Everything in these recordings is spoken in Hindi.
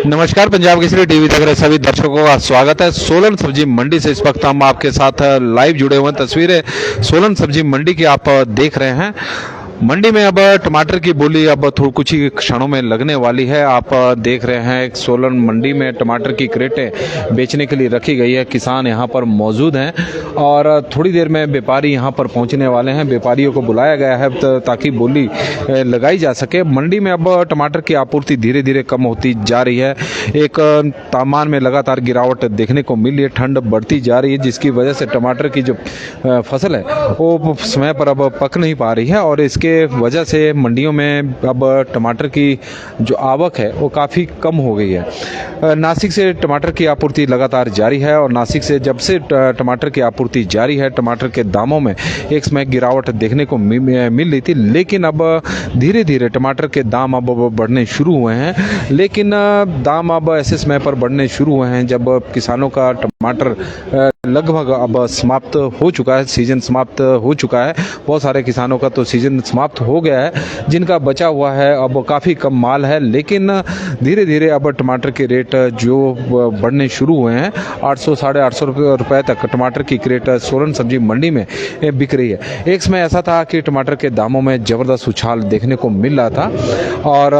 नमस्कार, पंजाब केसरी टीवी देख रहे सभी दर्शकों का स्वागत है। सोलन सब्जी मंडी से इस वक्त हम आपके साथ लाइव जुड़े हुए हैं। तस्वीरें सोलन सब्जी मंडी की आप देख रहे हैं। मंडी में अब टमाटर की बोली अब कुछ ही क्षणों में लगने वाली है। आप देख रहे हैं सोलन मंडी में टमाटर की क्रेटें बेचने के लिए रखी गई है। किसान यहां पर मौजूद हैं और थोड़ी देर में व्यापारी यहां पर पहुंचने वाले हैं। व्यापारियों को बुलाया गया है ताकि बोली लगाई जा सके। मंडी में अब टमाटर की आपूर्ति धीरे धीरे कम होती जा रही है। एक तापमान में लगातार गिरावट देखने को मिल रही है, ठंड बढ़ती जा रही है, जिसकी वजह से टमाटर की जो फसल है वो समय पर अब पक नहीं पा रही है और इसके वजह से मंडियों में अब टमाटर की जो आवक है वो काफ़ी कम हो गई है। नासिक से टमाटर की आपूर्ति लगातार जारी है और नासिक से जब से टमाटर की आपूर्ति जारी है, टमाटर के दामों में एक समय गिरावट देखने को मिल रही थी, लेकिन अब धीरे धीरे टमाटर के दाम अब बढ़ने शुरू हुए हैं। लेकिन दाम अब ऐसे समय पर बढ़ने शुरू हुए हैं जब किसानों का टमाटर लगभग अब समाप्त हो चुका है, सीजन समाप्त हो चुका है। बहुत सारे किसानों का तो सीजन समाप्त हो गया है, जिनका बचा हुआ है अब काफ़ी कम माल है। लेकिन धीरे धीरे अब टमाटर के रेट जो बढ़ने शुरू हुए हैं, 800 साढ़े 800 रुपये तक टमाटर की क्रेट सोलन सब्जी मंडी में बिक रही है। एक समय ऐसा था कि टमाटर के दामों में ज़बरदस्त उछाल देखने को मिल रहा था और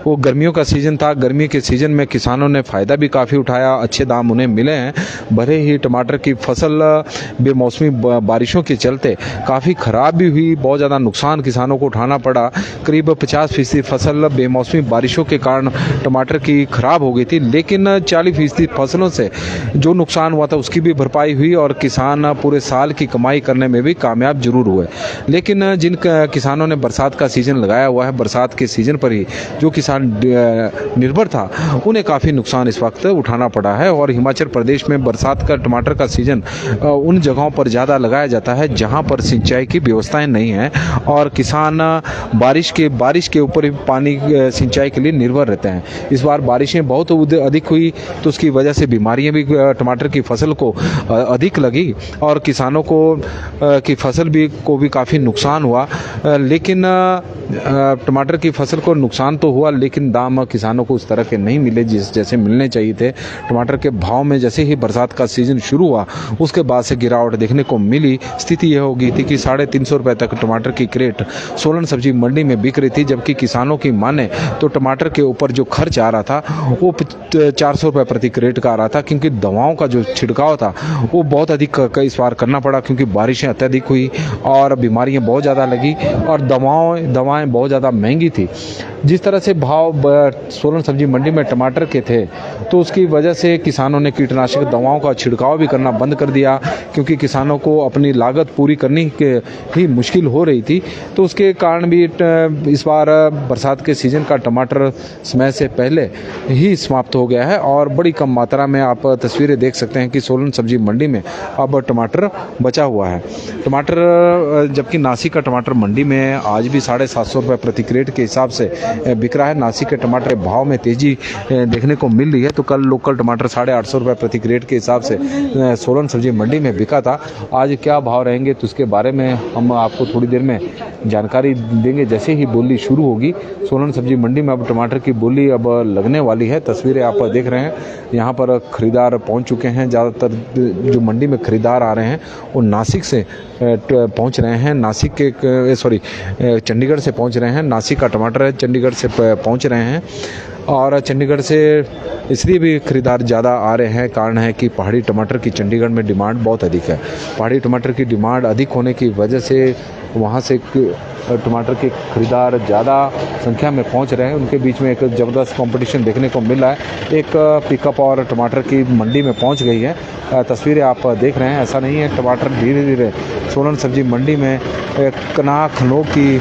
वो गर्मियों का सीज़न था। गर्मी के सीज़न में किसानों ने फ़ायदा भी काफ़ी उठाया, अच्छे दाम उन्हें मिले हैं। भले ही टमाटर की फसल बेमौसमी बारिशों के चलते काफ़ी ख़राब भी हुई, बहुत ज़्यादा नुकसान किसानों को उठाना पड़ा। करीब 50% फसल बेमौसमी बारिशों के कारण टमाटर की खराब हो गई थी, लेकिन 40% फसलों से जो नुकसान हुआ था उसकी भी भरपाई हुई और किसान पूरे साल की कमाई करने में भी कामयाब जरूर हुए। लेकिन जिन किसानों ने बरसात का सीज़न लगाया हुआ है, बरसात के सीज़न पर ही जो किसान निर्भर था, उन्हें काफ़ी नुकसान इस वक्त उठाना पड़ा है। और हिमाचल प्रदेश में बरसात का टमाटर का सीज़न उन जगहों पर ज़्यादा लगाया जाता है जहां पर सिंचाई की व्यवस्थाएं नहीं हैं और किसान बारिश के ऊपर ही पानी सिंचाई के लिए निर्भर रहते हैं। इस बार बारिशें बहुत अधिक हुई तो उसकी वजह से बीमारियां भी टमाटर की फसल को अधिक लगी और किसानों को की फसल को भी काफ़ी नुकसान हुआ। लेकिन टमाटर की फसल को नुकसान तो हुआ, लेकिन दाम किसानों को उस तरह के नहीं मिले जैसे मिलने चाहिए थे। टमाटर के भाव में जैसे ही बरसात का सीज़न शुरू हुआ उसके बाद से गिरावट देखने को मिली। स्थिति यह हो गई थी कि 350 रुपये तक टमाटर की क्रेट सोलन सब्जी मंडी में बिक रही थी, जबकि किसानों की माने तो टमाटर के ऊपर जो खर्च आ रहा था वो 400 रुपये प्रति क्रेट का आ रहा था, क्योंकि दवाओं का जो छिड़काव था वो बहुत अधिक इस बार करना पड़ा, क्योंकि बारिशें अत्यधिक हुई और बीमारियां बहुत ज़्यादा लगी और दवाएं बहुत ज़्यादा महंगी थी। जिस तरह से भाव सोलन सब्जी मंडी में टमाटर के थे तो उसकी वजह से किसानों ने कीटनाशक दवाओं का छिड़काव भी करना बंद कर दिया, क्योंकि किसानों को अपनी लागत पूरी करनी ही मुश्किल हो रही थी। तो उसके कारण भी इस बार बरसात के सीज़न का टमाटर समय से पहले ही समाप्त हो गया है और बड़ी कम मात्रा में आप तस्वीरें देख सकते हैं कि सोलन सब्जी मंडी में अब टमाटर बचा हुआ है। टमाटर जबकि नासिक का टमाटर मंडी में आज भी 750 रुपये प्रति क्रेट के हिसाब से बिक रहा है। नासिक के टमाटर भाव में तेज़ी देखने को मिल रही है। तो कल लोकल टमाटर 850 रुपये प्रति क्रेट के हिसाब से सोलन सब्जी मंडी में बिका था। आज क्या भाव रहेंगे तो उसके बारे में हम आपको थोड़ी देर में जानकारी देंगे, जैसे ही बोली शुरू होगी। सोलन सब्जी मंडी में अब टमाटर की बोली अब लगने वाली है। तस्वीरें आप देख रहे हैं, यहाँ पर खरीदार पहुँच चुके हैं। ज़्यादातर जो मंडी में खरीदार आ रहे हैं वो नासिक से पहुँच रहे हैं, चंडीगढ़ से पहुँच रहे हैं। नासिक का टमाटर है, चंडीगढ़ से पहुँच रहे हैं और चंडीगढ़ से इसलिए भी खरीदार ज़्यादा आ रहे हैं, कारण है कि पहाड़ी टमाटर की चंडीगढ़ में डिमांड बहुत अधिक है। पहाड़ी टमाटर की डिमांड अधिक होने की वजह से वहाँ से टमाटर के खरीदार ज़्यादा संख्या में पहुँच रहे हैं। उनके बीच में एक ज़बरदस्त कंपटीशन देखने को मिल रहा है। एक पिकअप और टमाटर की मंडी में पहुँच गई है। तस्वीरें आप देख रहे हैं। ऐसा नहीं है, टमाटर धीरे धीरे सोलन सब्जी मंडी में कनाह खनोग की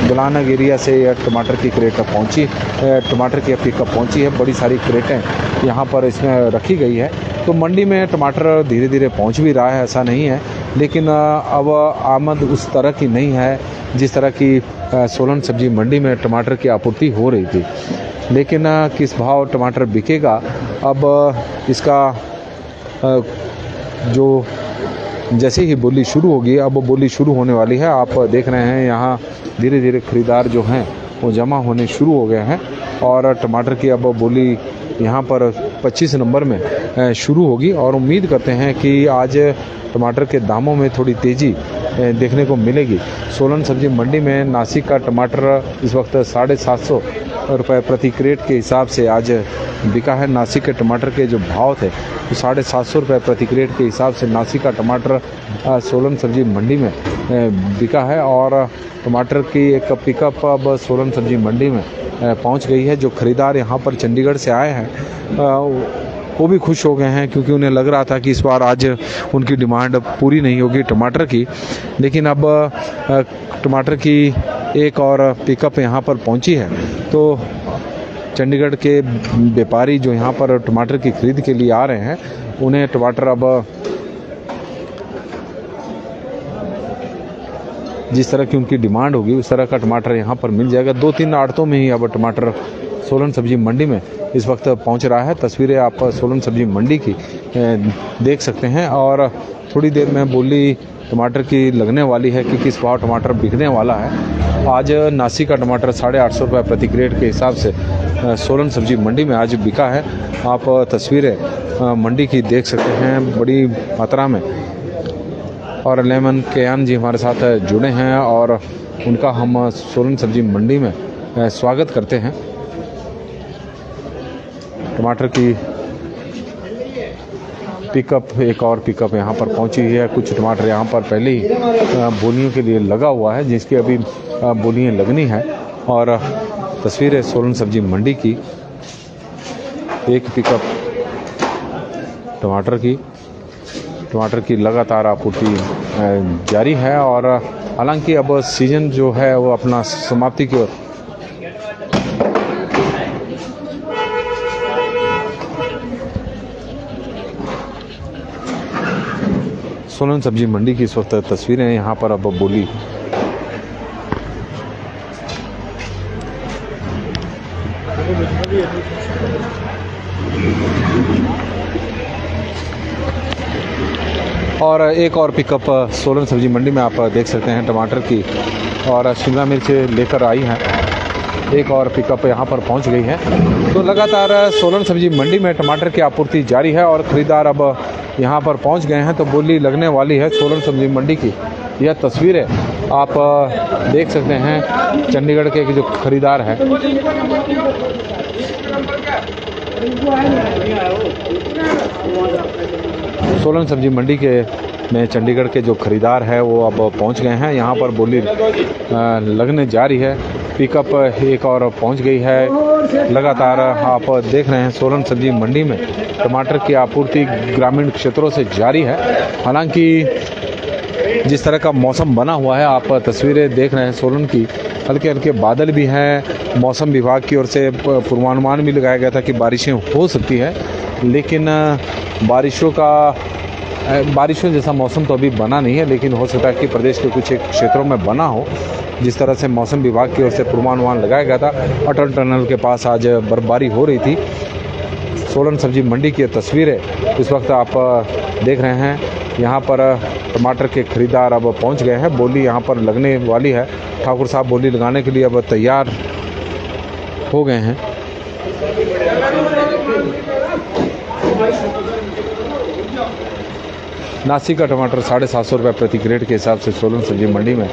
गलानग एरिया से यह टमाटर की क्रेट पहुँची, टमाटर की पिकअप पहुँची है। बड़ी सारी क्रेटें यहाँ पर इसमें रखी गई है। तो मंडी में टमाटर धीरे धीरे पहुँच भी रहा है, ऐसा नहीं है, लेकिन अब आमद उस तरह की नहीं है जिस तरह की सोलन सब्जी मंडी में टमाटर की आपूर्ति हो रही थी। लेकिन किस भाव टमाटर बिकेगा, अब इसका जो जैसे ही बोली शुरू होगी, अब बोली शुरू होने वाली है। आप देख रहे हैं यहाँ धीरे धीरे खरीदार जो हैं वो जमा होने शुरू हो गए हैं और टमाटर की अब बोली यहाँ पर 25 नंबर में शुरू होगी। और उम्मीद करते हैं कि आज टमाटर के दामों में थोड़ी तेज़ी देखने को मिलेगी। सोलन सब्जी मंडी में नासिक का टमाटर इस वक्त 750 रुपये प्रति क्रेट के हिसाब से आज बिका है। नासिक के टमाटर के जो भाव थे तो 750 रुपये प्रति क्रेट के हिसाब से नासिक का टमाटर सोलन सब्जी मंडी में बिका है। और टमाटर की एक पिकअप अब सोलन सब्जी मंडी में पहुंच गई है। जो खरीदार यहां पर चंडीगढ़ से आए हैं वो भी खुश हो गए हैं, क्योंकि उन्हें लग रहा था कि इस बार आज उनकी डिमांड पूरी नहीं होगी टमाटर की। लेकिन अब टमाटर की एक और पिकअप यहाँ पर पहुँची है, तो चंडीगढ़ के व्यापारी जो यहाँ पर टमाटर की खरीद के लिए आ रहे हैं उन्हें टमाटर अब जिस तरह की उनकी डिमांड होगी उस तरह का टमाटर यहाँ पर मिल जाएगा। 2-3 आड़तों में ही अब टमाटर सोलन सब्जी मंडी में इस वक्त पहुँच रहा है। तस्वीरें आप सोलन सब्जी मंडी की देख सकते हैं और थोड़ी देर में बोली टमाटर की लगने वाली है कि किस भाव टमाटर बिकने वाला है। आज नासिक का टमाटर 850 रुपये प्रति क्रेट के हिसाब से सोलन सब्जी मंडी में आज बिका है। आप तस्वीरें मंडी की देख सकते हैं बड़ी मात्रा में। और लेमन केयान जी हमारे साथ जुड़े हैं और उनका हम सोलन सब्जी मंडी में स्वागत करते हैं। टमाटर की पिकअप, एक और पिकअप यहाँ पर पहुँची है। कुछ टमाटर यहाँ पर पहले ही बोलियों के लिए लगा हुआ है, जिसकी अभी बोलियाँ लगनी है। और तस्वीर है सोलन सब्जी मंडी की, एक पिकअप टमाटर की लगातार आपूर्ति जारी है। और हालांकि अब सीजन जो है वो अपना समाप्ति की ओर सोलन सब्जी मंडी की इस वक्त तस्वीरें यहाँ पर अब बोली और एक और पिकअप सोलन सब्जी मंडी में आप देख सकते हैं टमाटर की और शिमला मिर्च लेकर आई हैं। एक और पिकअप यहाँ पर पहुँच गई है। तो लगातार सोलन सब्जी मंडी में टमाटर की आपूर्ति जारी है और ख़रीदार अब यहाँ पर पहुँच गए हैं। तो बोली लगने वाली है सोलन सब्जी मंडी की। यह तस्वीरें आप देख सकते हैं चंडीगढ़ के जो खरीदार है। सोलन सब्जी मंडी के में चंडीगढ़ के जो खरीदार है वो अब पहुंच गए हैं। यहाँ पर बोली लगने जा रही है। पिकअप एक और पहुंच गई है। लगातार आप देख रहे हैं सोलन सब्जी मंडी में टमाटर की आपूर्ति ग्रामीण क्षेत्रों से जारी है। हालांकि जिस तरह का मौसम बना हुआ है, आप तस्वीरें देख रहे हैं सोलन की, हल्के हल्के बादल भी हैं। मौसम विभाग की ओर से पूर्वानुमान भी लगाया गया था कि बारिशें हो सकती है, लेकिन बारिशों जैसा मौसम तो अभी बना नहीं है। लेकिन हो सकता है कि प्रदेश के कुछ एक क्षेत्रों में बना हो। जिस तरह से मौसम विभाग की ओर से पूर्वानुमान लगाया गया था, अटल टनल के पास आज बर्फबारी हो रही थी। सोलन सब्जी मंडी की तस्वीरें इस वक्त आप देख रहे हैं। यहाँ पर टमाटर के खरीदार अब पहुँच गए हैं। बोली यहाँ पर लगने वाली है। ठाकुर साहब बोली लगाने के लिए अब तैयार हो गए हैं। नासिक का टमाटर 750 रुपये प्रति क्रेट के हिसाब से सोलन सब्जी मंडी में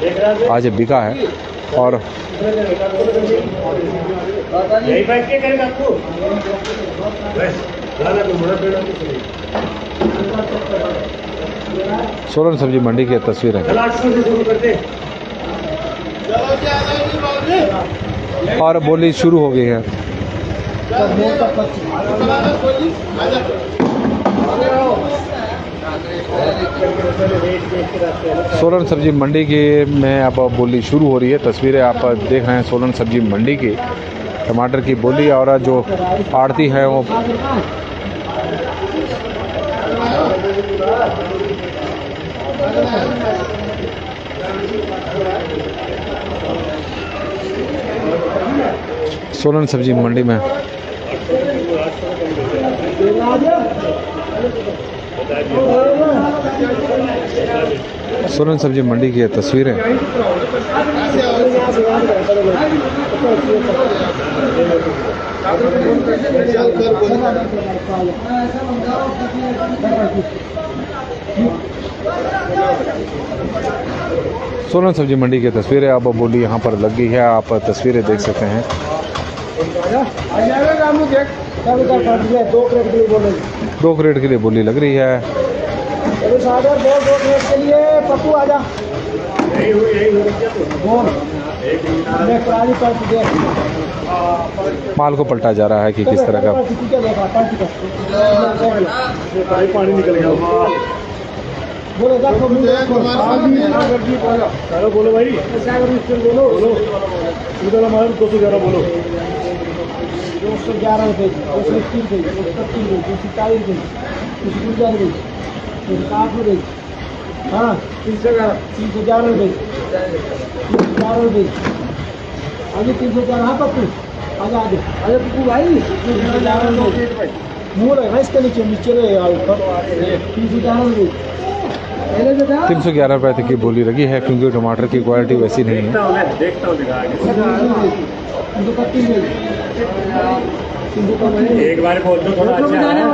आज बिका है। और सोलन सब्जी मंडी की तस्वीरें और बोली शुरू हो गई है। सोलन सब्जी मंडी की में अब बोली शुरू हो रही है। तस्वीरें आप देख रहे हैं सोलन सब्जी मंडी की, टमाटर की बोली। और जो आड़ती है वो सोलन सब्जी मंडी में सोलन सब्जी मंडी की तस्वीरें। सोलन सब्जी मंडी की तस्वीरें अब बोली यहाँ पर लग गई है, आप तस्वीरें देख सकते हैं। 2 करेट के लिए बोली लग रही है। माल को पलटा जा रहा है कि किस तरह का पानी निकल गया। बोलो बोलो भाई, बोलो बोलो 211 बोलो। 211 रुपये, 221 रुपये, 225 रुपये, 240 रुपये, 250 रुपये, 260 रुपये, हाँ 311 रुपये, 311 रुपये, आगे 311। हाँ पप्पू आगे आगे आगे पप्पू भाई 311 रुपये। मूल है ना इसके नीचे नीचे रहेगा ऊपर 311 रुपये। 311 रुपये तक की बोली लगी है, क्योंकि टमाटर की क्वालिटी वैसी नहीं है। एक बार बोल दो थोड़ा अच्छा है।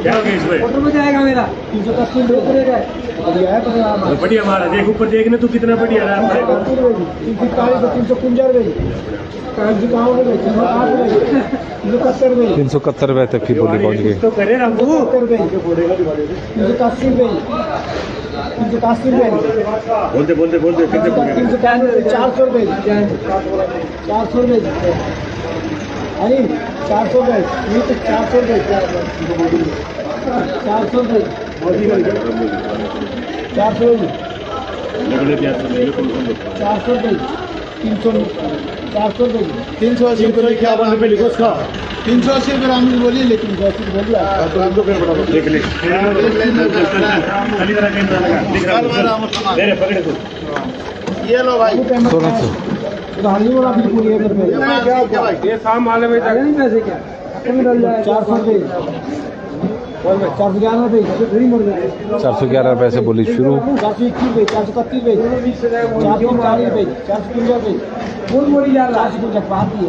क्या हो गया इसमें? जाएगा मेरा 380 रुपये बढ़िया हमारा। देख ऊपर देखने तू कितना बढ़िया रहा है। 371 रुपये तक की बोली पहुँच गई। 380 रुपये बोलते बोलते बोलते 400 रुपये 400 रुपये अरे 400 रुपये 400 रुपये 400 रुपये 400 रुपये 400 रुपये 400 रुपये 380 रुपये क्या रुपये लिखो उसका 380 रुपये राम जी बोलिए, लेकिन 380 बोलिए देख ले ये लो भाई। ये शाम वाले में पैसे क्या 400 रुपये 411 रुपये 411 रुपये से बोली शुरू। 421 रुपये 431 रुपये 440 रुपये 450 रुपये 450 रुपये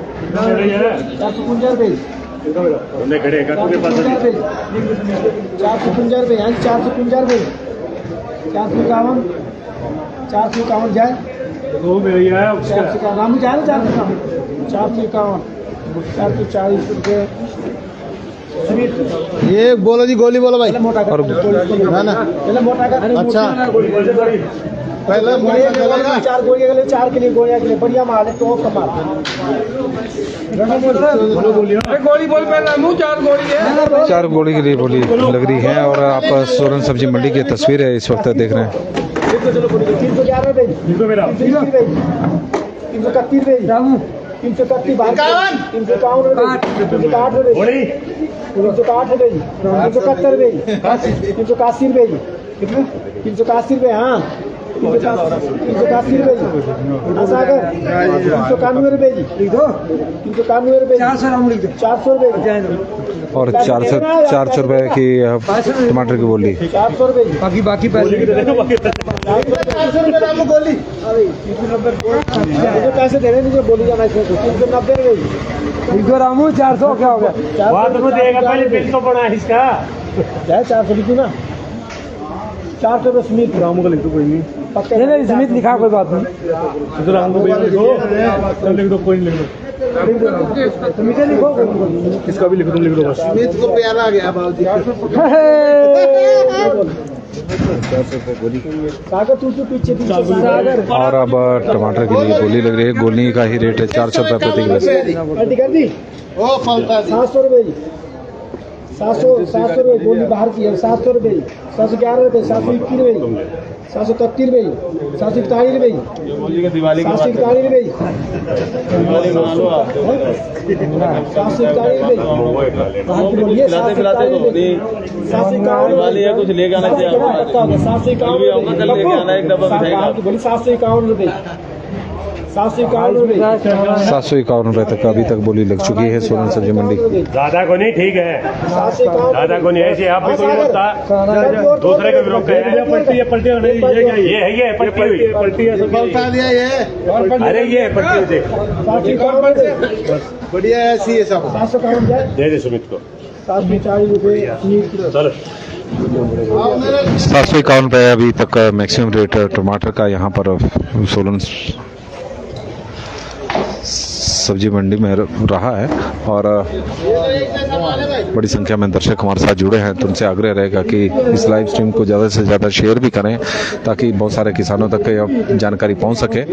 450 रुपये 450 रुपये 451 451 जाए राम जाए ना 451 440 रुपये। ये बोलो जी गोली बोलो भाई। मोटा और ना पहले मोटा का अच्छा पहले 4 गोली के लिए 4 के लिए गोलियां के लिए बढ़िया माल है। टॉप का माल गोली बोल पहले मुंह 4 गोली है 4 गोली के लिए बोली लग रही है। और आप सोलन सब्जी मंडी की तस्वीरें इस वक्त देख रहे हैं। 311 रुपये 331 रुपये 331 351 351 रुपये 360 रुपये 360 रुपये 371 रुपये 381 रुपये कितने 381 रुपये। हाँ 381 रुपये 391 रुपये लिख दो 391 रुपये 400 रुपये और 400 रुपये की टमाटर की बोली 400 रुपये बाकी पैसे 400 रुपये आपको बोली मुझे पैसे दे रहे मुझे बोली जाना इसमें 390 रुपये रामू 400 क्या हो गया देगा पहले बिल तो बना इसका 400 लिखी ना 400 रुपये स्मिथ रामू का लिख दो कोई नहीं पक्का नहीं स्मिथ लिखा कोई बात नहीं तो रामू भैया लिख दो कोई नहीं लिख दो मीठे लिखो इसका भी लिख दो बस स्मिथ को प्यारा आ गया बाल सागर तू पीछे सागर। और अब टमाटर के लिए बोली लग रही है। गोली का ही रेट है 400 रुपये प्रति किलो। कर दी 700 रुपये 700 रुपये गोली बाहर की है 700 रुपये 711 रुपये 721 रुपये 733 रुपये 741 रुपये 741 रुपये 741 रुपये बाहर की बोलिए 741 रुपये 751 कुछ लेके आना चाहिए 751 रुपये 751 रुपये 751 रुपये तक अभी तक बोली लग चुकी है सोलन सब्जी मंडी। ज्यादा को नहीं, ठीक है, 751 ज्यादा को नहीं ऐसे आप भी कोई बोलता दूसरे को विरोध है। पलटी पलटी ये है, ये पलटी है, अरे ये पलटी देख बढ़िया ऐसी है सब 751 दे दे सुमित को 740 रुपये चलो। 751 रुपये अभी तक मैक्सिमम रेट टमाटर का यहाँ पर सोलन सब्जी मंडी में रहा है। और बड़ी संख्या में दर्शक हमारे साथ जुड़े हैं। तुमसे आग्रह रहेगा कि इस लाइव स्ट्रीम को ज़्यादा से ज़्यादा शेयर भी करें ताकि बहुत सारे किसानों तक यह जानकारी पहुंच सके।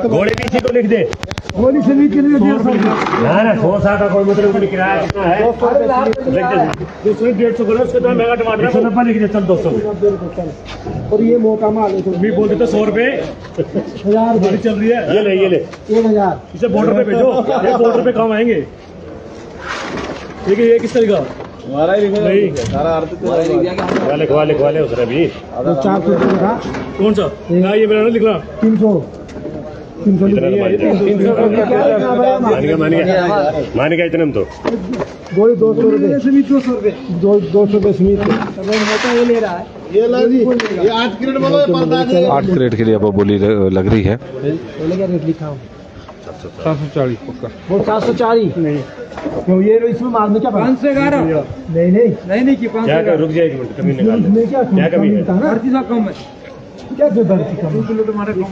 घोड़े पीछे को लिख दे, गोली से नीचे नहीं दिया ना 100 का कोई मतलब कोई किराया कितना है, 150 करो उसके तो महंगा टमाटर 190 लिख दे, चल 200 और ये मोटा माल है भी बोल देते 100 रुपए 1000 गाड़ी चल रही है, ये ले 1000 इसे बॉर्डर पे भेजो, ये बॉर्डर पे काम आएंगे। देखिए ये किस तरीका हमारा ही नहीं सारा अर्थ लिखवा ले उसने भी 400 रुपये का कौन सा ना ये मेरा लिखना 300 मान गया इतने में तो गोली 200 रुपये 200 रुपये समीत ये ले रहा है ये ला जी ये 8 क्रेट बोलो 8 क्रेट के लिए अब बोली लग रही है। क्या रेट लिखा हूँ 740 पक्का। वो 740 नहीं क्यों ये इसमें माल में क्या 511 नहीं कि 500 क्या रुक जाए 1 मिनट कमी निकाल दे। क्या कमी है कम है क्या दे भर्ती कम 2 किलो टमाटर कम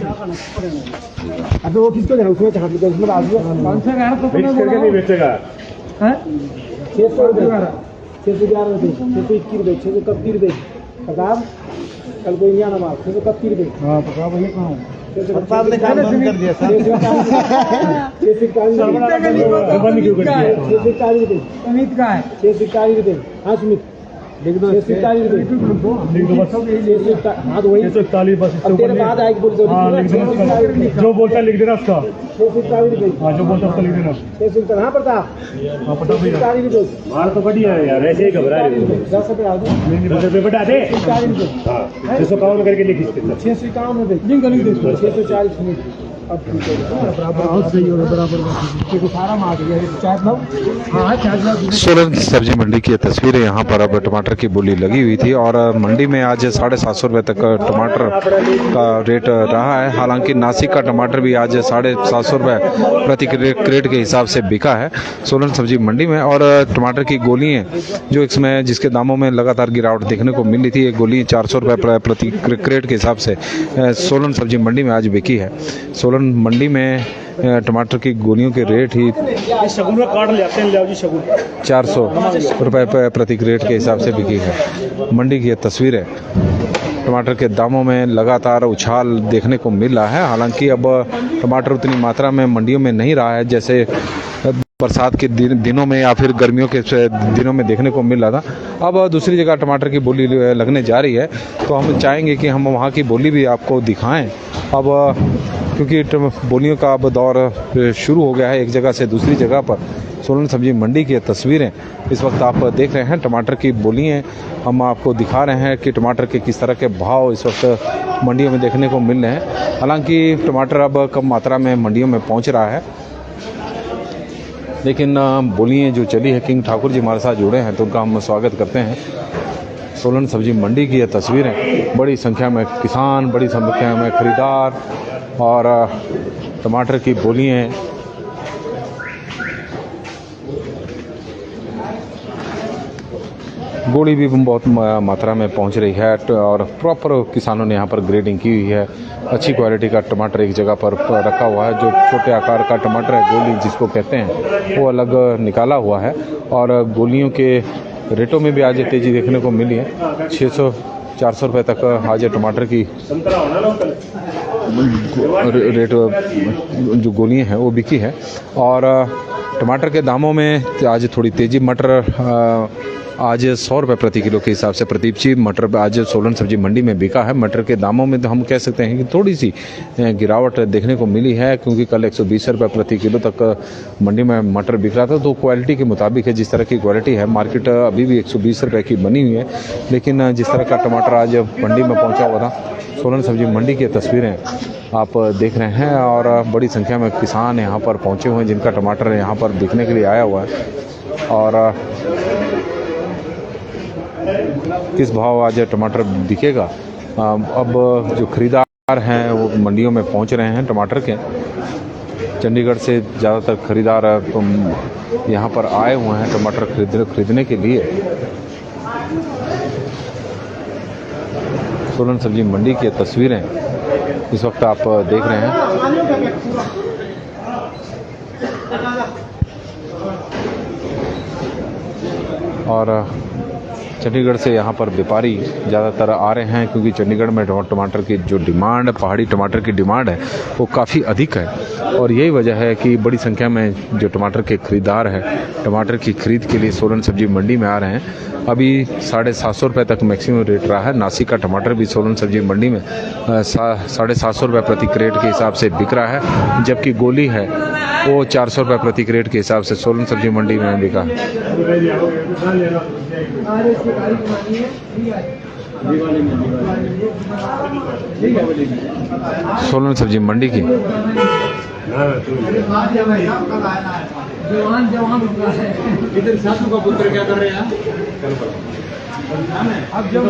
अब वो किसको देना उसमें छाट लो इसमें डाल दो 511 तो मिक्स करके नहीं बेचेगा हैं 600 रुपये 611 रुपये 621 रुपये 631 रुपये पकाब कल कोई नहीं आना माल 631 रुपये हाँ पकाब भैया कहाँ प्रताप ने काम बंद कर दिया सर 640 रुपये अमित का है 640 रुपये हाँ सुमित लिख दो 640 रुपये हाँ तो वही 141 बस अब तेरे बाद आएगी बोल दो जो बोलता लिख देना उसका 640 रुपये हाँ जो बोलता उसका लिख देना 640 हाँ प्रताप हाँ पता भी 640 रुपये माल तो बढ़िया है यार, ऐसे ही घबरा रहे 10 रुपये आ दो 10 रुपये बढ़ा दे 640 रुपये हाँ 651 करके लिखी 651 रुपये 640 मिनट अब बहुत सही होगा बराबर देखो सारा मार दिया चाय लो हाँ चाय लो सोलन सब्जी मंडी की तस्वीरें यहाँ पर अब टमाटर की बोली लगी हुई थी और मंडी में आज 750 रुपये तक टमाटर का रेट रहा है। हालांकि नासिक का टमाटर भी आज 750 रुपये प्रति क्रेट के हिसाब से बिका है सोलन सब्जी मंडी में। और टमाटर की गोलियाँ जो इसमें जिसके दामों में लगातार गिरावट देखने को मिल रही थी, एक गोली 400 रुपये प्रति क्रेट के हिसाब से सोलन सब्जी मंडी में आज बिकी है। सोलन मंडी में टमाटर की गोलियों के रेट ही शगुन में काट ले आते हैं, ले आओ जी शगुन 400 रुपये प्रति क्रेट के हिसाब से बिकी है। मंडी की ये तस्वीर है। टमाटर के दामों में लगातार उछाल देखने को मिल रहा है। हालांकि अब टमाटर उतनी मात्रा में मंडियों में नहीं रहा है जैसे बरसात के दिनों में या फिर गर्मियों के दिनों में देखने को मिल रहा था। अब दूसरी जगह टमाटर की बोली लगने जा रही है तो हम चाहेंगे कि हम वहाँ की बोली भी आपको दिखाएं। अब क्योंकि बोलियों का अब दौर शुरू हो गया है एक जगह से दूसरी जगह पर। सोलन सब्जी मंडी की तस्वीरें इस वक्त आप देख रहे हैं। टमाटर की बोलियाँ हम आपको दिखा रहे हैं कि टमाटर के किस तरह के भाव इस वक्त मंडियों में देखने को मिल रहे हैं। हालांकि टमाटर अब कम मात्रा में मंडियों में पहुंच रहा है, लेकिन बोलियाँ जो चली है। किंग ठाकुर जी हमारे साथ जुड़े हैं तो उनका हम स्वागत करते हैं। सोलन सब्जी मंडी की ये तस्वीरें, बड़ी संख्या में किसान, बड़ी संख्या में खरीदार और टमाटर की बोलियाँ गोली भी बहुत मात्रा में पहुंच रही है और प्रॉपर किसानों ने यहाँ पर ग्रेडिंग की हुई है। अच्छी क्वालिटी का टमाटर एक जगह पर रखा हुआ है। जो छोटे आकार का टमाटर है, गोली जिसको कहते हैं, वो अलग निकाला हुआ है। और गोलियों के रेटों में भी आज तेज़ी देखने को मिली है। 600-400 रुपये तक आज टमाटर की रेट जो गोलियाँ हैं वो बिकी है। और टमाटर के दामों में आज थोड़ी तेज़ी, मटर आज 100 रुपये प्रति किलो के हिसाब से प्रदीप जी मटर आज सोलन सब्जी मंडी में बिका है। मटर के दामों में तो हम कह सकते हैं कि थोड़ी सी गिरावट देखने को मिली है, क्योंकि कल 120 रुपये प्रति किलो तक मंडी में मटर बिक रहा था। तो क्वालिटी के मुताबिक है, जिस तरह की क्वालिटी है। मार्केट अभी भी 120 रुपये की बनी हुई है, लेकिन जिस तरह का टमाटर आज मंडी में पहुँचा हुआ था, सोलन सब्जी मंडी की तस्वीरें आप देख रहे हैं। और बड़ी संख्या में किसान यहाँ पर पहुँचे हुए हैं, जिनका टमाटर यहाँ पर बिकने के लिए आया हुआ है। और किस भाव आज टमाटर बिकेगा, अब जो खरीदार हैं वो मंडियों में पहुंच रहे हैं टमाटर के। चंडीगढ़ से ज़्यादातर खरीदार यहाँ पर आए हुए हैं टमाटर खरीदने के लिए। सोलन सब्जी मंडी की तस्वीरें इस वक्त आप देख रहे हैं। और चंडीगढ़ से यहाँ पर व्यापारी ज़्यादातर आ रहे हैं, क्योंकि चंडीगढ़ में टमाटर की जो डिमांड, पहाड़ी टमाटर की डिमांड है, वो काफ़ी अधिक है। और यही वजह है कि बड़ी संख्या में जो टमाटर के खरीदार हैं, टमाटर की खरीद के लिए सोलन सब्जी मंडी में आ रहे हैं। अभी 750 रुपये तक मैक्सिमम रेट रहा है। नासिक का टमाटर भी सोलन सब्जी मंडी में 750 रुपये प्रति क्रेट के हिसाब से बिक रहा है, जबकि गोली है वो 400 रुपये प्रति क्रेट के हिसाब से सोलन सब्जी मंडी में बिका। सोलन सब्जी मंडी की इधर सासू का पुत्र क्या कर रहे हैं? अब जब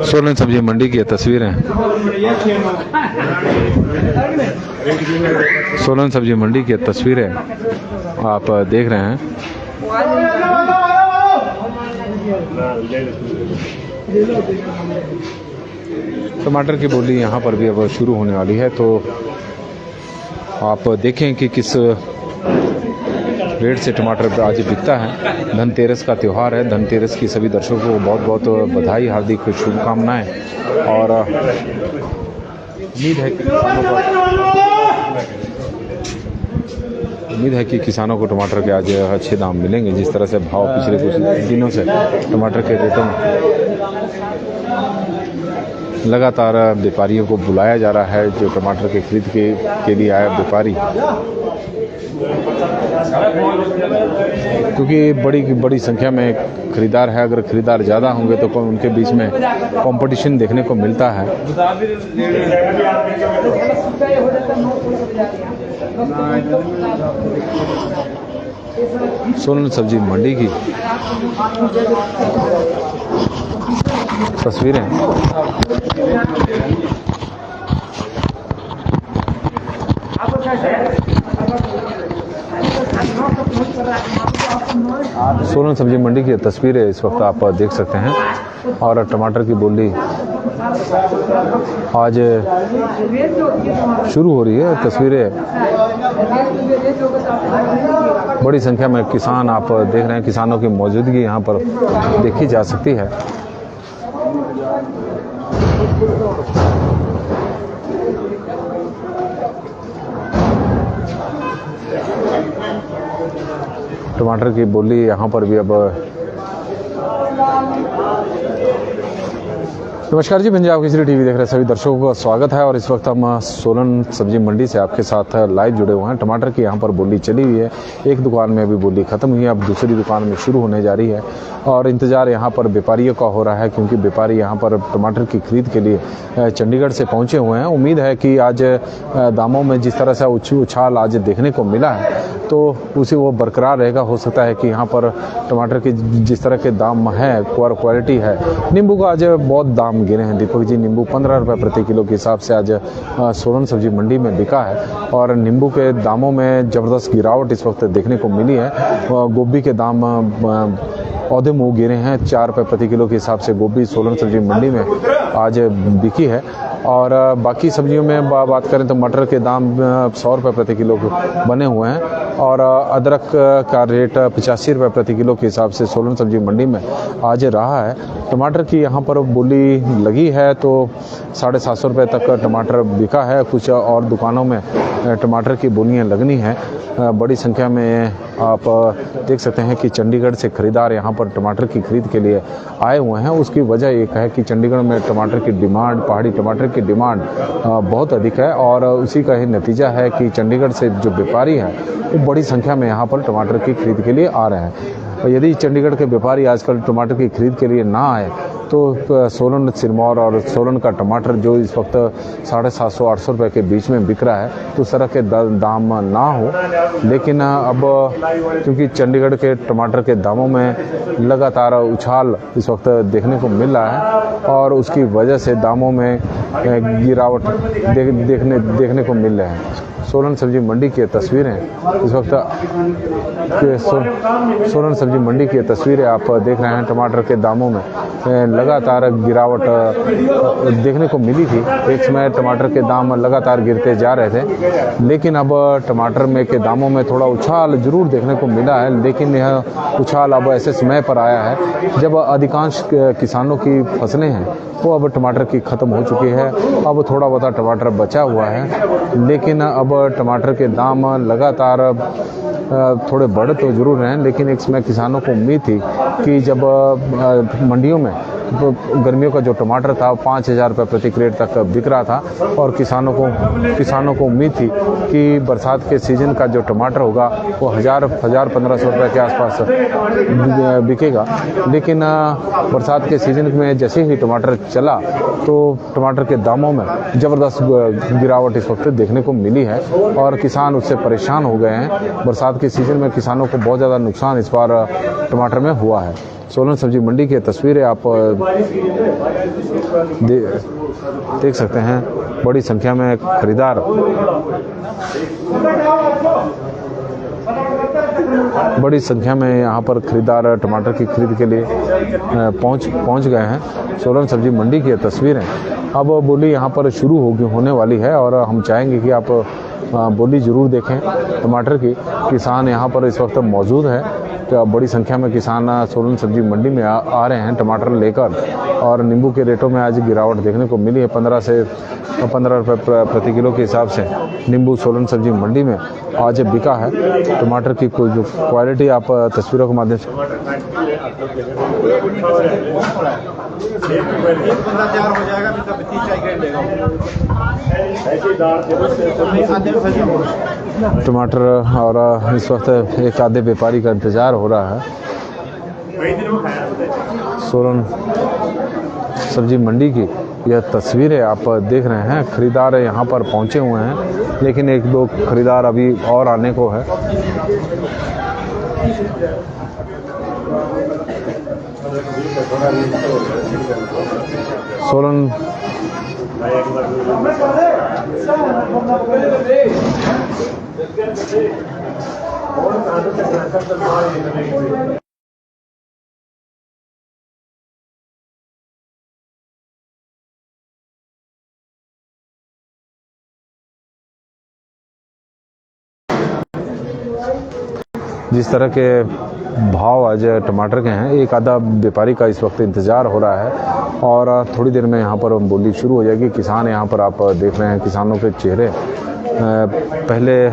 सोलन सब्जी मंडी की तस्वीरें सोलन सब्जी मंडी की तस्वीरें आप देख रहे हैं। टमाटर की बोली यहाँ पर भी अब शुरू होने वाली है, तो आप देखें कि किस रेट से टमाटर आज बिकता है। धनतेरस का त्यौहार है। धनतेरस की सभी दर्शकों को बहुत बहुत बधाई, हार्दिक शुभकामनाएं। और उम्मीद है कि किसानों को टमाटर के आज अच्छे दाम मिलेंगे। जिस तरह से भाव पिछले कुछ दिनों से टमाटर के रेटों में लगातार व्यापारियों को बुलाया जा रहा है, जो टमाटर के खरीद के लिए आया व्यापारी, क्योंकि बड़ी संख्या में खरीदार है। अगर खरीदार ज़्यादा होंगे तो उनके बीच में कंपटीशन देखने को मिलता है। सोलन सब्जी मंडी की तस्वीरें सोलन सब्जी मंडी की तस्वीरें इस वक्त आप देख सकते हैं। और टमाटर की बोली आज शुरू हो रही है। तस्वीरें बड़ी संख्या में किसान आप देख रहे हैं। किसानों की मौजूदगी यहाँ पर देखी जा सकती है। टमाटर की बोली यहाँ पर भी अब नमस्कार जी, पंजाब केसरी टीवी देख रहे सभी दर्शकों का स्वागत है। और इस वक्त हम सोलन सब्जी मंडी से आपके साथ लाइव जुड़े हुए हैं। टमाटर की यहाँ पर बोली चली हुई है। एक दुकान में अभी बोली खत्म हुई है, अब दूसरी दुकान में शुरू होने जा रही है। और इंतज़ार यहाँ पर व्यापारियों का हो रहा है, क्योंकि व्यापारी यहाँ पर टमाटर की खरीद के लिए चंडीगढ़ से पहुँचे हुए हैं। उम्मीद है कि आज दामों में जिस तरह से उछाल आज देखने को मिला है, तो उसे वो बरकरार रहेगा। हो सकता है कि यहाँ पर टमाटर के जिस तरह के दाम है, क्वालिटी है, नींबू का आज बहुत दाम दाम गिरे हैं। दीपक जी, नींबू 15 रुपये प्रति किलो के हिसाब से आज सोलन सब्जी मंडी में बिका है और नींबू के दामों में ज़बरदस्त गिरावट इस वक्त देखने को मिली है। गोभी के दाम औधे मुँह गिरे हैं। 4 रुपये प्रति किलो के हिसाब से गोभी सोलन सब्जी मंडी में आज बिकी है। और बाकी सब्जियों में बात करें तो मटर के दाम 100 रुपये प्रति किलो बने हुए हैं और अदरक का रेट 85 रुपये प्रति किलो के हिसाब से सोलन सब्जी मंडी में आज रहा है। टमाटर की यहाँ पर बोली लगी है तो 750 रुपये तक टमाटर बिका है। कुछ और दुकानों में टमाटर की बोलियाँ लगनी है। बड़ी संख्या में आप देख सकते हैं कि चंडीगढ़ से खरीदार यहाँ पर टमाटर की खरीद के लिए आए हुए हैं। उसकी वजह एक है कि चंडीगढ़ में टमाटर की डिमांड, पहाड़ी टमाटर की डिमांड बहुत अधिक है और उसी का ही नतीजा है कि चंडीगढ़ से जो व्यापारी हैं वो बड़ी संख्या में यहाँ पर टमाटर की खरीद के लिए आ रहे हैं। यदि चंडीगढ़ के व्यापारी आजकल टमाटर की खरीद के लिए ना आए तो सोलन, सिरमौर और सोलन का टमाटर जो इस वक्त 750-800 रुपये के बीच में बिक रहा है तो उस तरह के दाम ना हो। लेकिन अब क्योंकि चंडीगढ़ के टमाटर के दामों में लगातार उछाल इस वक्त देखने को मिल रहा है और उसकी वजह से दामों में गिरावट देखने को मिल रहे हैं। सोलन सब्जी मंडी की तस्वीरें इस वक्त सोलन सब्जी मंडी की तस्वीरें आप देख रहे हैं। टमाटर के दामों में लगातार गिरावट देखने को मिली थी। एक समय टमाटर के दाम लगातार गिरते जा रहे थे, लेकिन अब टमाटर में के दामों में थोड़ा उछाल जरूर देखने को मिला है। लेकिन यह उछाल अब ऐसे समय पर आया है जब अधिकांश किसानों की फसलें हैं वो अब टमाटर की ख़त्म हो चुकी है। अब थोड़ा बहुत टमाटर बचा हुआ है, लेकिन अब टमाटर के दाम लगातार थोड़े बढ़ तो जरूर हैं। लेकिन एक समय किसानों को उम्मीद थी कि जब मंडियों में तो गर्मियों का जो टमाटर था 5,000 रुपये प्रति क्रेट तक बिक रहा था और किसानों को उम्मीद थी कि बरसात के सीज़न का जो टमाटर होगा वो 1,000-1,500 रुपये के आसपास बिकेगा। लेकिन बरसात के सीज़न में जैसे ही टमाटर चला तो टमाटर के दामों में ज़बरदस्त गिरावट इस वक्त देखने को मिली है और किसान उससे परेशान हो गए हैं। बरसात के सीज़न में किसानों को बहुत ज़्यादा नुकसान इस बार टमाटर में हुआ है। सोलन सब्जी मंडी की तस्वीरें आप देख सकते हैं। बड़ी संख्या में खरीदार यहाँ पर खरीदार टमाटर की खरीद के लिए पहुंच गए हैं। सोलन सब्जी मंडी की तस्वीरें अब बोली यहाँ पर शुरू होने वाली है और हम चाहेंगे कि आप बोली ज़रूर देखें टमाटर की। किसान यहाँ पर इस वक्त मौजूद है तो बड़ी संख्या में किसान सोलन सब्जी मंडी में आ रहे हैं टमाटर लेकर और नींबू के रेटों में आज गिरावट देखने को मिली है। 15 रुपये प्रति किलो के हिसाब से नींबू सोलन सब्जी मंडी में आज बिका है। टमाटर की कोई जो क्वालिटी आप तस्वीरों के माध्यम से टमाटर और इस वक्त एक आधे व्यापारी का इंतज़ार हो रहा है। सोलन सब्जी मंडी की यह तस्वीरें आप देख रहे हैं। खरीदार यहाँ पर पहुँचे हुए हैं, लेकिन एक दो खरीदार अभी और आने को है। सोलन जिस तरह के भाव आज टमाटर के हैं, एक आधा व्यापारी का इस वक्त इंतज़ार हो रहा है और थोड़ी देर में यहाँ पर बोली शुरू हो जाएगी। किसान यहाँ पर आप देख रहे हैं, किसानों के चेहरे पहले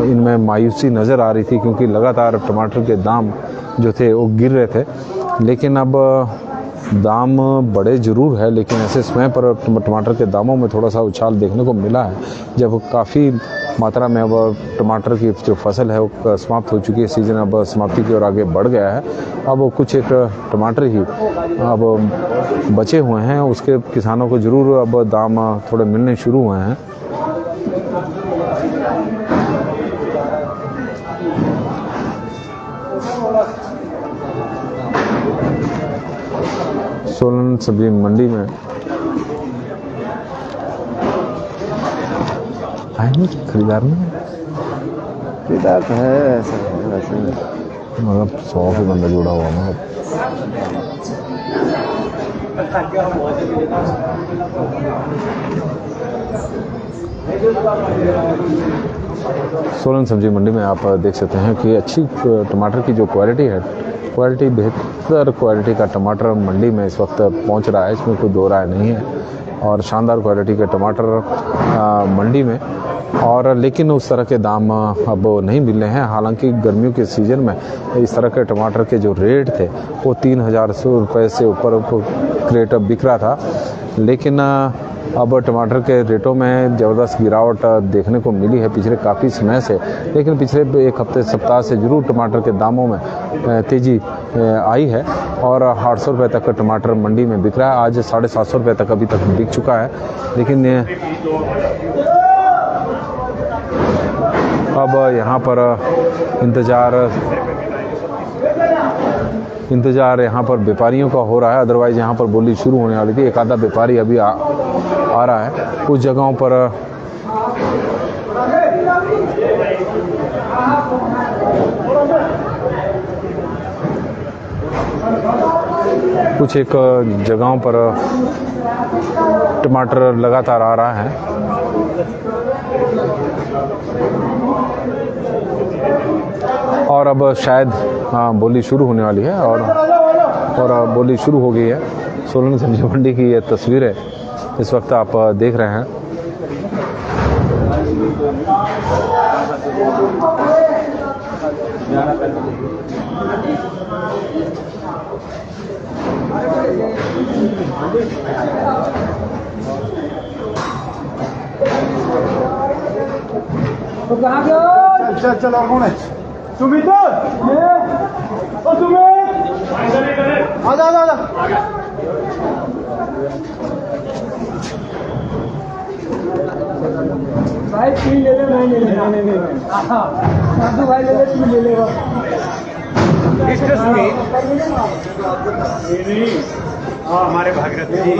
इनमें मायूसी नज़र आ रही थी क्योंकि लगातार टमाटर के दाम जो थे वो गिर रहे थे। लेकिन अब दाम बढ़े ज़रूर है, लेकिन ऐसे समय पर टमाटर के दामों में थोड़ा सा उछाल देखने को मिला है जब काफ़ी मात्रा में अब टमाटर की जो फसल है वो समाप्त हो चुकी है। सीज़न अब समाप्ति की ओर आगे बढ़ गया है। अब कुछ एक टमाटर ही अब बचे हुए हैं, उसके किसानों को ज़रूर अब दाम थोड़े मिलने शुरू हुए हैं। सोलन सब्जी मंडी में है नहीं खरीदार नहीं खरीदार तो है ऐसा वैसे मतलब 100 के बंदा जुड़ा हुआ मतलब सोलन सब्जी मंडी में आप देख सकते हैं कि अच्छी टमाटर की जो क्वालिटी है, क्वालिटी बेहतर क्वालिटी का टमाटर मंडी में इस वक्त पहुंच रहा है, इसमें कोई दो राय नहीं है। और शानदार क्वालिटी के टमाटर मंडी में, और लेकिन उस तरह के दाम अब नहीं मिल रहे हैं। हालांकि गर्मियों के सीज़न में इस तरह के टमाटर के जो रेट थे वो 3,000 रुपये से ऊपर क्रेट बिक रहा था, लेकिन अब टमाटर के रेटों में ज़बरदस्त गिरावट देखने को मिली है पिछले काफ़ी समय से। लेकिन पिछले एक हफ्ते सप्ताह से जरूर टमाटर के दामों में तेज़ी आई है और 800 रुपये तक टमाटर मंडी में बिक रहा है। आज 750 रुपये तक अभी तक बिक चुका है, लेकिन अब यहाँ पर इंतज़ार यहाँ पर व्यापारियों का हो रहा है। अदरवाइज़ यहाँ पर बोली शुरू होने वाली थी। एक आधा व्यापारी अभी आ रहा है। कुछ जगहों पर टमाटर लगातार आ रहा है। और अब शायद बोली शुरू होने वाली है और बोली शुरू हो गई है। सोलन सब्जी मंडी की ये तस्वीरें इस वक्त आप देख रहे हैं। चल चल और कौन है? सुमित ओ सुमित आजा आजा आजा भाई तू ले ले, मैं ले लेगा। साधु भाई ले ले, तू ले लेगा। हाँ हमारे भागीरथ जी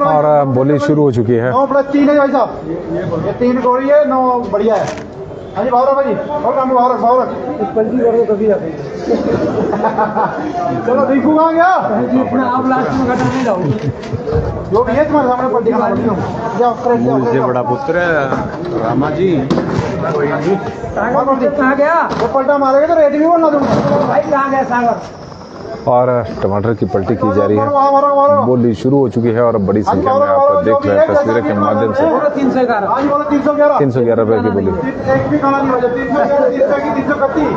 और बोली शुरू हो चुकी है। 9+3 है भाई साहब, ये 3 गोली है, 9 बढ़िया है। हाँ जी भावरा भाई, और काम भावरा पलटी कर दो कभी चलो देखूंगा क्या अपना आप लास्ट में घटा नहीं जाओ जो भी है तुम्हारे सामने पलटी का मुझे बड़ा पुत्र रामा जी कहाँ गया वो पलटा मारेगा तो रेट भी बोलना दूंगा भाई कहाँ गया सागर। और टमाटर की पलटी की जा रही है। बोली शुरू हो चुकी है और बड़ी संख्या में आप देख रहे हैं तस्वीरें के माध्यम से। 311 रुपए की बोली। एक भी खाना नहीं बचा। 330, 341,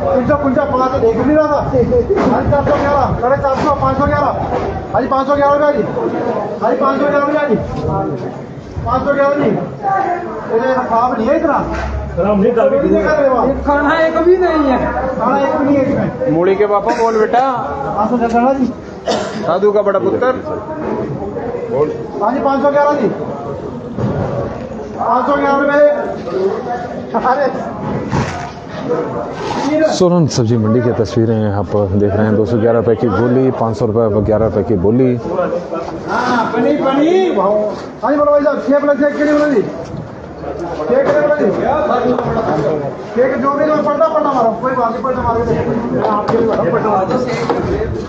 349 देख नहीं रहा था। 411, 450, 511 हाजी 511 रुपया जी, हाजी 511 रुपया जी, 511 जी। खाब नहीं है इतना खाना एक भी नहीं है, खाना एक भी नहीं है इसमें। मूली के पापा बोल बेटा। 511 जी, साधु का बड़ा पुत्र। हाँ जी 511 जी, 511 रुपये। अरे सोलन सब्जी मंडी की तस्वीरें आप देख रहे हैं। 211 रुपए की बोली, 500 रुपये 11 रुपए की बोली। पनीर पनीर हाँ जी बोलो भाई साहब। 6+1 के लिए बोलो जी, 6 के लिए बोलो जी। 6 जो भी पलटा मारो, कोई बात नहीं, पलटा मारो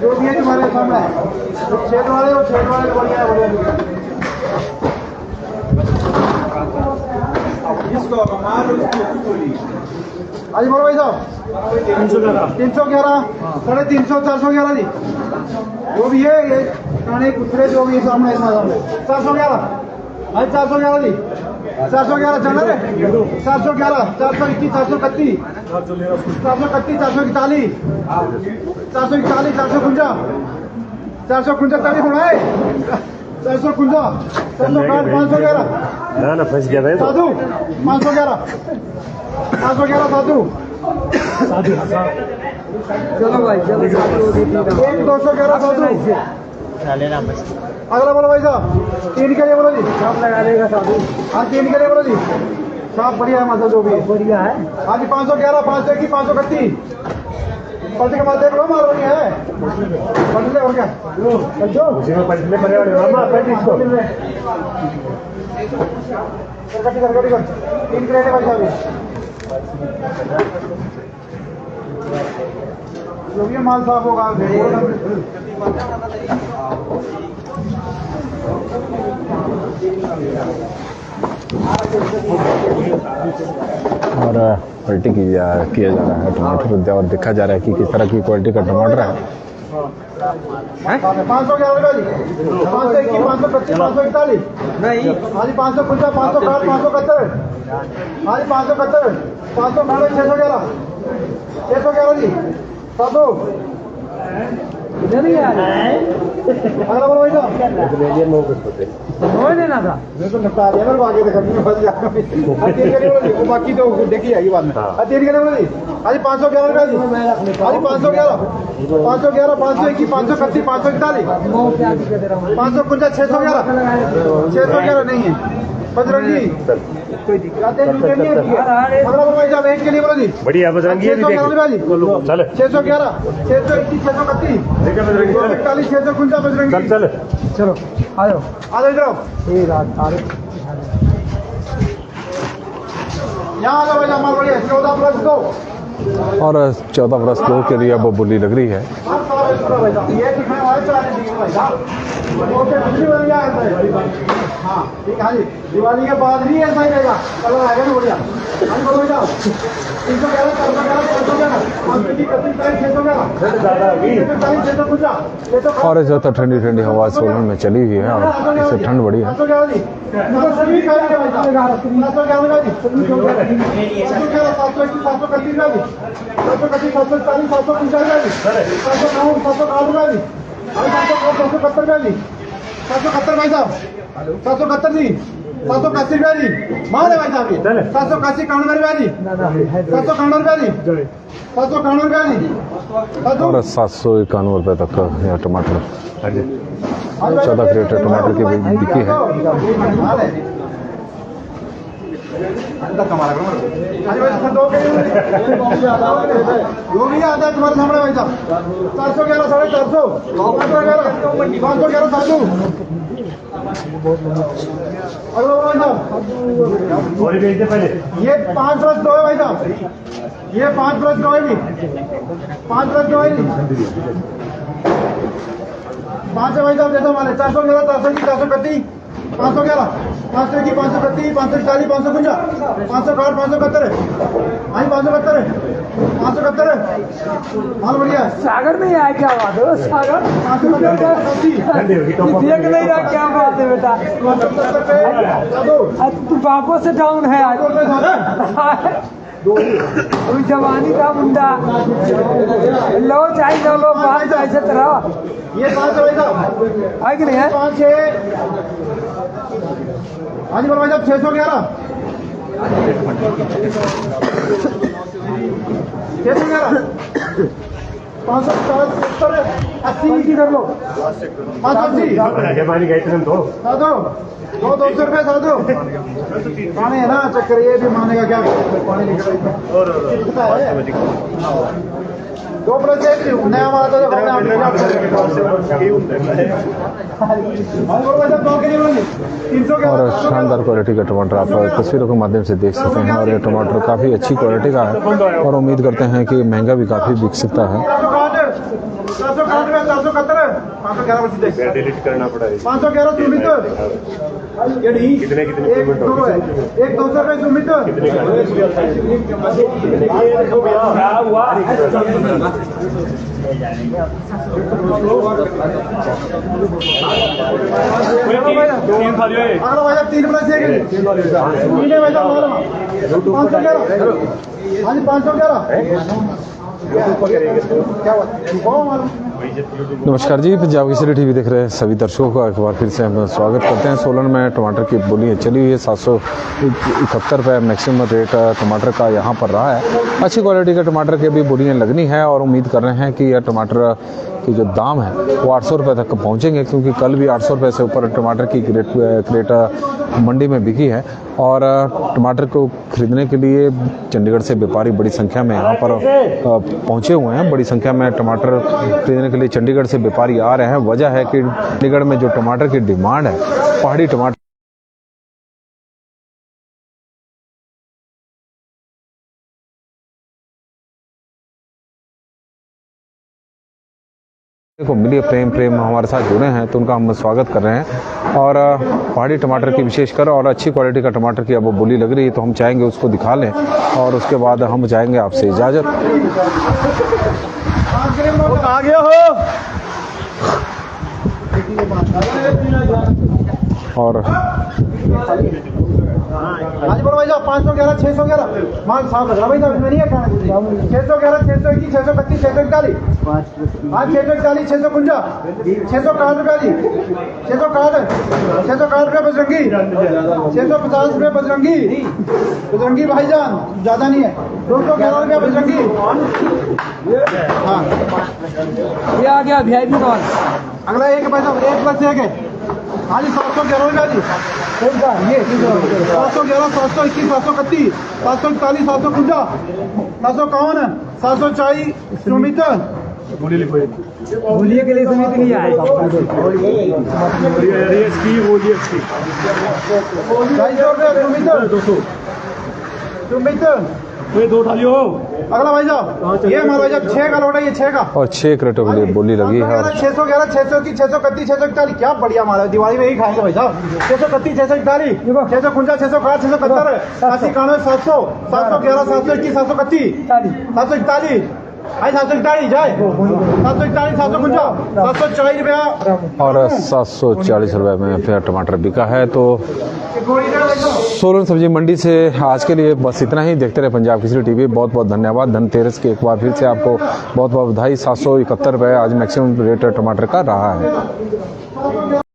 जो भी है तुम्हारे सामने। 6 वाले और 6 वाले बढ़िया है, बढ़िया आज बोलो भाई साहब। 311, 350, 411 जी, जो भी है ये खाने कुतरे जो भी सामने 411, आज 411 जी, 411 चल रहे 411, 421, 431, 431, 441, 441, 459 होना है। 459, 511 ना फंस गया था साधु 511, 511 साधु। चलो भाई चलो 211 साधु। अगला बोलो भाई साहब। 3 के लिए बोलो जी, छाप लगा देगा साधु। हाँ 3 के लिए बोलो जी, छाप बढ़िया है, मतलब जो भी बढ़िया है। हाँ जी 511, 521, 531, पलटे के माल देख लो, माल बढ़िया है। पलटे और क्या उसी में पलटने पड़े वाले मामा पलट इसको सरकटी सरकटी कर 3 क्रेट भाई साहब, जो भी माल साफ होगा और पलटी किया जा रहा है टमाटर और देखा जा रहा है कि किस तरह की क्वालिटी का टमाटर है। 500 क्या होगा जी? 521, 525, 541 नहीं हाँ जी, 550, 560, 571 हाँ जी, 571, 511, 611, 611 जी 700 नहीं यार अगला बोलो भाई साहब देना था मैं तो निपटा दिया मेरे आगे देखा बस वो बाकी तो देखी जाएगी बाद में। तेरी कहने बोली आज 511 रुपया जी, आज 511, 511, 521, 531, 541, 549, 611, 611 नहीं है बजरंगी कोई दिक्कत नहीं है। अगला बोलो भाई साहब एक के लिए बोलो जी बढ़िया बजरंगी है भी देख चल 611, 621, 631, 641, 649 बजरंगी चल चलो आ जाओ इधर ये रात आ रहे यहाँ आ जाओ भाई हमारे बढ़िया 14+2 और 14+2 के लिए अब बोली लग रही है। ये दिखने वाले चलाने भाई साहब ओके दूसरी वाली है हाँ ठीक है हाँ जी, दिवाली के बाद भी ऐसा ही रहेगा कलर आएगा ना बढ़िया। हाँ बोलो बेटा 311, 411, 411, और इस वक्त ठंडी ठंडी हवा सोलन में चली हुई है और इससे ठंड बढ़ी है। 771 भाई साहब 771 जी 781 रुपया जी माल है भाई साहब ये 781 91 रुपया जी 791 रुपया जी 791 रुपया जी और 791 रुपये तक यह टमाटर 14 क्रेट टमाटर की बिकी है। जो भी आता है तुम्हारे सामने भाई साहब 411, 450, 511, 700 और भेज दे पहले ये 5+2 है भाई साहब, ये 5+2 है जी 5+2 है जी 5 है भाई साहब जैसा माने 411, 431, 431, 511, 521, 531, 540, 550, 560, 571 हाँ 571, 571 माल बढ़िया है। सागर में आया क्या बात है सागर ठंडी होगी तो देख नहीं रहा क्या बात है बेटा तू बापों से डाउन है आज अभी जवानी का मुंडा लो चाहे लो बात ऐसे तरह ये 5 है भाई साहब है कि नहीं है 5 है हाँ जी भाई साहब 611 550, 70, 80 की कर लो 580 जमानी गए थे तो साधो 200 रुपये साधो पानी है ना चक्कर ये भी मानेगा क्या पानी निकल 2+1 नया माल तो और शानदार क्वालिटी का टमाटर आप तस्वीरों के माध्यम से देख सकते हैं और ये टमाटर काफ़ी अच्छी क्वालिटी का है और उम्मीद करते हैं कि महंगा भी काफ़ी बिक सकता है। 511 डिलीट करना पड़ा है 511 सुमित कितने कितने पेमेंट हो गए एक 200 रुपये सुमित क्या हुआ अगला भाई 3+1 भाई साहब 511 हाँ जी 511 क्या हुआ नमस्कार जी, पंजाब केसरी टीवी देख रहे हैं सभी दर्शकों का एक बार फिर से हम स्वागत करते हैं। सोलन में टमाटर की बोली चली हुई है 771 रुपये मैक्सिमम रेट टमाटर का यहाँ पर रहा है। अच्छी क्वालिटी के टमाटर की भी बोलियाँ लगनी है और उम्मीद कर रहे हैं कि यह टमाटर की जो दाम है वो 800 रुपये तक पहुँचेंगे, क्योंकि कल भी 800 रुपये से ऊपर टमाटर की क्रेट मंडी में बिकी है। और टमाटर को खरीदने के लिए चंडीगढ़ से व्यापारी बड़ी संख्या में यहाँ पर पहुँचे हुए हैं। बड़ी संख्या में टमाटर खरीदने के लिए चंडीगढ़ से व्यापारी आ रहे हैं। वजह है कि चंडीगढ़ में जो टमाटर की डिमांड है, पहाड़ी टमाटर को मिली प्रेम हमारे साथ जुड़े हैं, तो उनका हम स्वागत कर रहे हैं। और पहाड़ी टमाटर की विशेषकर और अच्छी क्वालिटी का टमाटर की अब बोली लग रही है, तो हम चाहेंगे उसको दिखा लें और उसके बाद हम चाहेंगे आपसे इजाज़त। आ गया हो और आज बोलो भाई साहब 511 611 माल साफ लग रहा भाई साहब, इसमें नहीं है खाना 611 621 631 641 आज 641 651 661 रुपया जी 661 रुपये बजरंगी 650 रुपये बजरंगी भाईजान, ज्यादा नहीं है 211 रुपया बजरंगी। हाँ ये आ गया VIP कॉल। अगला एक भाई साहब 1+1 है। हाँ जी 711 रुपया जी, ये 711 721 731 741 751 751 740 सुमित बोलिए के लिए समिति नहीं आए। 250 सुमित ये 2 थाली हो। अगला भाई साहब ये हमारा भाई साहब 6 का लोट है, ये 6 का और 6 क्रेटों के लिए बोली लगी है। 611 621 631 641 क्या बढ़िया माल है, दिवाली में ही खाएंगे भाई साहब। 631 641 651 661 671 80 91 700 711 721 731 741 भाई 741 जाए 741 751 740 रुपया और 740 रुपये में फिर टमाटर बिका है। तो सोलन सब्जी मंडी से आज के लिए बस इतना ही। देखते रहे पंजाब केसरी टीवी। बहुत बहुत धन्यवाद। धनतेरस की एक बार फिर से आपको बहुत बहुत बधाई। 771 रुपये आज मैक्सिमम रेट टमाटर का रहा है।